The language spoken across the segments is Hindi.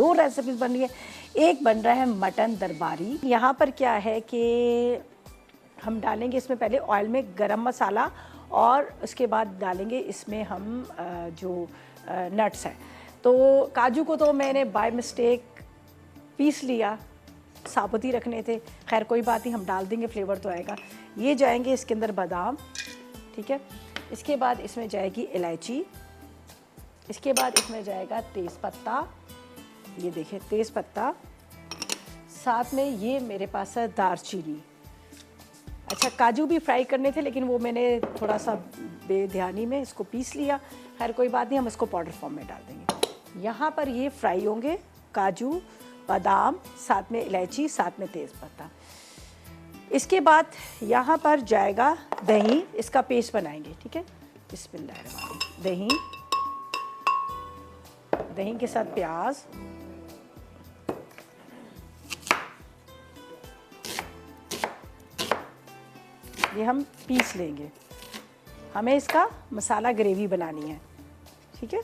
दो रेसिपीज बन रही है। एक बन रहा है मटन दरबारी। यहाँ पर क्या है कि हम डालेंगे इसमें पहले ऑयल में गरम मसाला और उसके बाद डालेंगे इसमें हम जो नट्स हैं। तो काजू को तो मैंने बाय मिस्टेक पीस लिया, साबुत ही रखने थे, खैर कोई बात नहीं, हम डाल देंगे, फ्लेवर तो आएगा। ये जाएंगे इसके अंदर बादाम, ठीक है। इसके बाद इसमें जाएगी इलायची, इसके बाद इसमें जाएगा तेज़पत्ता, ये देखिए तेज़पत्ता, साथ में ये मेरे पास है दालचीनी। अच्छा, काजू भी फ्राई करने थे लेकिन वो मैंने थोड़ा सा बेध्यानी में इसको पीस लिया, खैर कोई बात नहीं, हम इसको पाउडर फॉर्म में डाल देंगे। यहाँ पर ये फ्राई होंगे काजू, बादाम, साथ में इलायची, साथ में तेज़पत्ता। इसके बाद यहाँ पर जाएगा दही, इसका पेस्ट बनाएंगे, ठीक है। बिस्मिल्लाह। दही, दही के साथ प्याज, ये हम पीस लेंगे। हमें इसका मसाला ग्रेवी बनानी है, ठीक है।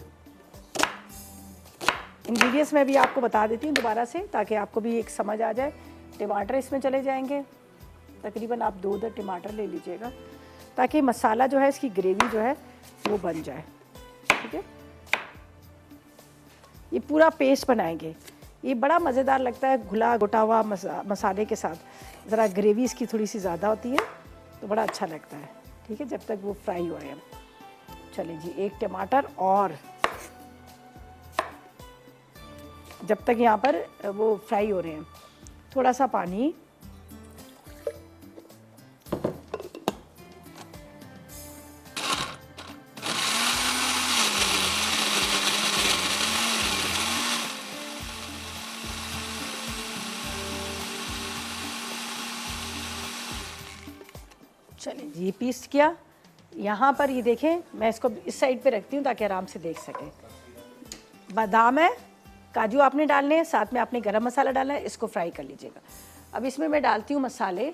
इंग्रेडिएंट्स मैं भी आपको बता देती हूँ दोबारा से ताकि आपको भी एक समझ आ जाए। टमाटर इसमें चले जाएंगे, तकरीबन आप 2 टमाटर ले लीजिएगा ताकि मसाला जो है, इसकी ग्रेवी जो है वो बन जाए, ठीक है। ये पूरा पेस्ट बनाएंगे, ये बड़ा मज़ेदार लगता है घुला घुटा हुआ मसाले के साथ। ज़रा ग्रेवी इसकी थोड़ी सी ज़्यादा होती है तो बड़ा अच्छा लगता है, ठीक है, जब तक वो फ्राई हो रहे हैं। चलिए जी, एक टमाटर और जब तक यहाँ पर वो फ्राई हो रहे हैं, थोड़ा सा पानी, चलिए जी, पीस किया। यहाँ पर ये देखें, मैं इसको इस साइड पे रखती हूँ ताकि आराम से देख सकें। बादाम है, काजू आपने डालने हैं, साथ में आपने गरम मसाला डालना है, इसको फ्राई कर लीजिएगा। अब इसमें मैं डालती हूँ मसाले,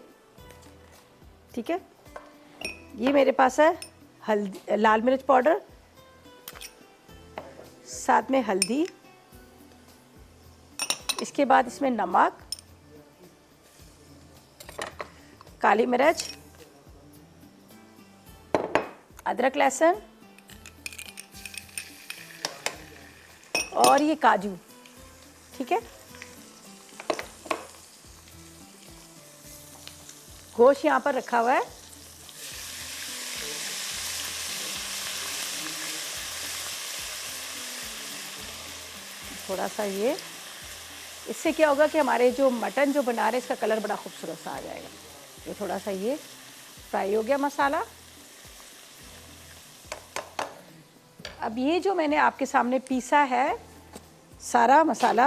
ठीक है। ये मेरे पास है हल्दी, लाल मिर्च पाउडर, साथ में हल्दी, इसके बाद इसमें नमक, काली मिर्च, अदरक लहसुन और ये काजू, ठीक है। गोश्त यहाँ पर रखा हुआ है, थोड़ा सा ये, इससे क्या होगा कि हमारे जो मटन जो बना रहे हैं इसका कलर बड़ा खूबसूरत सा आ जाएगा। ये थोड़ा सा ये फ्राई हो गया मसाला। अब ये जो मैंने आपके सामने पीसा है सारा मसाला,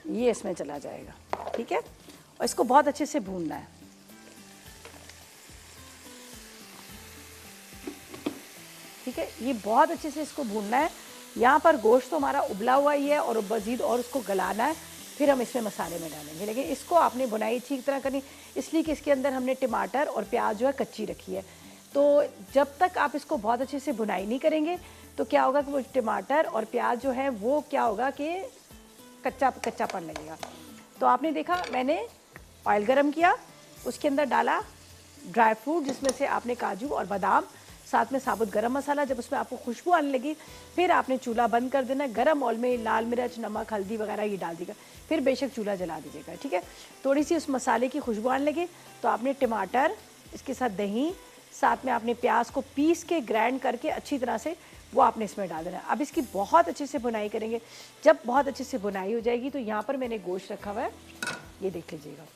ये इसमें चला जाएगा, ठीक है, और इसको बहुत अच्छे से भूनना है, ठीक है। ये बहुत अच्छे से इसको भूनना है। यहाँ पर गोश्त तो हमारा उबला हुआ ही है और मज़ीद और उसको गलाना है, फिर हम इसमें मसाले में डालेंगे। लेकिन इसको आपने बुनाई ठीक तरह करनी, इसलिए कि इसके अंदर हमने टमाटर और प्याज जो है कच्ची रखी है। तो जब तक आप इसको बहुत अच्छे से बुनाई नहीं करेंगे तो क्या होगा कि वो टमाटर और प्याज जो है वो क्या होगा कि कच्चापन लगेगा। तो आपने देखा, मैंने ऑयल गरम किया, उसके अंदर डाला ड्राई फ्रूट, जिसमें से आपने काजू और बादाम, साथ में साबुत गरम मसाला। जब उसमें आपको खुशबू आने लगी फिर आपने चूल्हा बंद कर देना है। गरम ऑयल में लाल मिर्च, नमक, हल्दी वगैरह ये डाल दीजिएगा, फिर बेशक चूल्हा जला दीजिएगा, ठीक है। थोड़ी सी उस मसाले की खुशबू आने लगी तो आपने टमाटर, इसके साथ दही, साथ में आपने प्याज को पीस के ग्राइंड करके अच्छी तरह से वो आपने इसमें डाल देना है। अब इसकी बहुत अच्छे से बुनाई करेंगे। जब बहुत अच्छे से बुनाई हो जाएगी तो यहाँ पर मैंने गोश्त रखा हुआ है, ये देख लीजिएगा,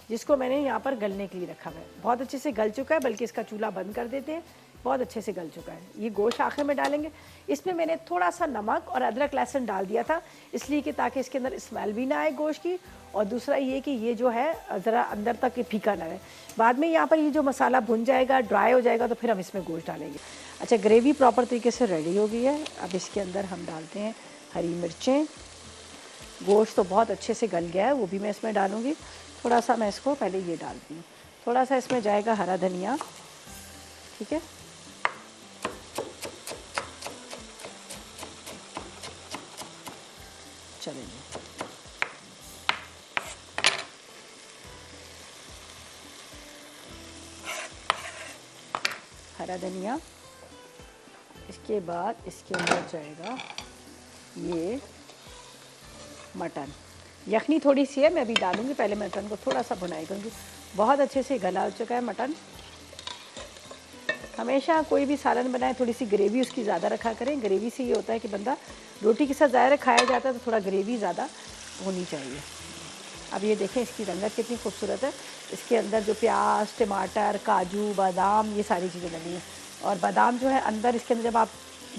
जिसको मैंने यहाँ पर गलने के लिए रखा हुआ है। बहुत अच्छे से गल चुका है, बल्कि इसका चूल्हा बंद कर देते हैं, बहुत अच्छे से गल चुका है। ये गोश्त आखिर में डालेंगे। इसमें मैंने थोड़ा सा नमक और अदरक लहसुन डाल दिया था, इसलिए कि ताकि इसके अंदर स्मेल भी ना आए गोश्त की, और दूसरा ये कि ये जो है ज़रा अंदर तक फीका ना रहे। बाद में यहाँ पर ये जो मसाला भुन जाएगा, ड्राई हो जाएगा, तो फिर हम इसमें गोश्त डालेंगे। अच्छा, ग्रेवी प्रॉपर तरीके से रेडी हो गई है। अब इसके अंदर हम डालते हैं हरी मिर्चें। गोश्त तो बहुत अच्छे से गल गया है, वो भी मैं इसमें डालूँगी। थोड़ा सा मैं इसको पहले ये डालती हूँ, थोड़ा सा इसमें जाएगा हरा धनिया, ठीक है। चलेंगे। हरा धनिया, इसके बाद इसके अंदर जाएगा ये मटन। यखनी थोड़ी सी है, मैं अभी डालूंगी, पहले मटन को थोड़ा सा भुनाई करूँगी। बहुत अच्छे से गला हो चुका है मटन। हमेशा कोई भी सालन बनाए थोड़ी सी ग्रेवी उसकी ज़्यादा रखा करें। ग्रेवी से ये होता है कि बंदा रोटी के साथ ज़्यादा खाया जाता है, तो थोड़ा ग्रेवी ज़्यादा होनी चाहिए। अब ये देखें इसकी रंगत कितनी खूबसूरत है। इसके अंदर जो प्याज, टमाटर, काजू, बादाम, ये सारी चीज़ें डली हैं। और बादाम जो है अंदर इसके अंदर जब आप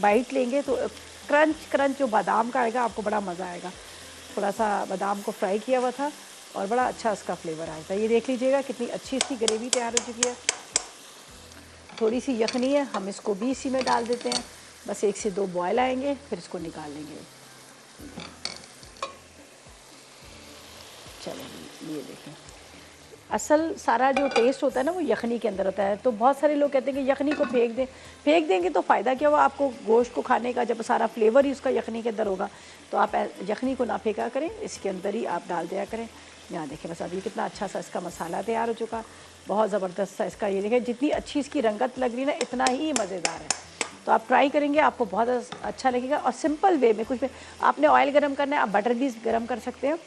बाइट लेंगे तो क्रंच क्रंच जो बादाम का आएगा, आपको बड़ा मज़ा आएगा। थोड़ा सा बादाम को फ्राई किया हुआ था और बड़ा अच्छा उसका फ्लेवर आया था। ये देख लीजिएगा कितनी अच्छी इसकी ग्रेवी तैयार हो चुकी है। थोड़ी सी यखनी है, हम इसको भी इसी में डाल देते हैं। बस 1 से 2 बॉयल आएंगे, फिर इसको निकाल लेंगे। चलो ये देखें, असल सारा जो टेस्ट होता है ना वो यखनी के अंदर होता है। तो बहुत सारे लोग कहते हैं कि यखनी को फेंक दें। फेंक देंगे तो फ़ायदा क्या हुआ आपको गोश्त को खाने का, जब सारा फ्लेवर ही उसका यखनी के अंदर होगा। तो आप यखनी को ना फेंका करें, इसके अंदर ही आप डाल दिया करें। यहाँ देखें बस अभी कितना अच्छा सा इसका मसाला तैयार हो चुका, बहुत ज़बरदस्त सा इसका। ये देखें जितनी अच्छी इसकी रंगत लग रही है ना, इतना ही मज़ेदार है। तो आप ट्राई करेंगे, आपको बहुत अच्छा लगेगा। और सिंपल वे में कुछ भी, आपने ऑयल गर्म करना है, आप बटर भी गर्म कर सकते हैं।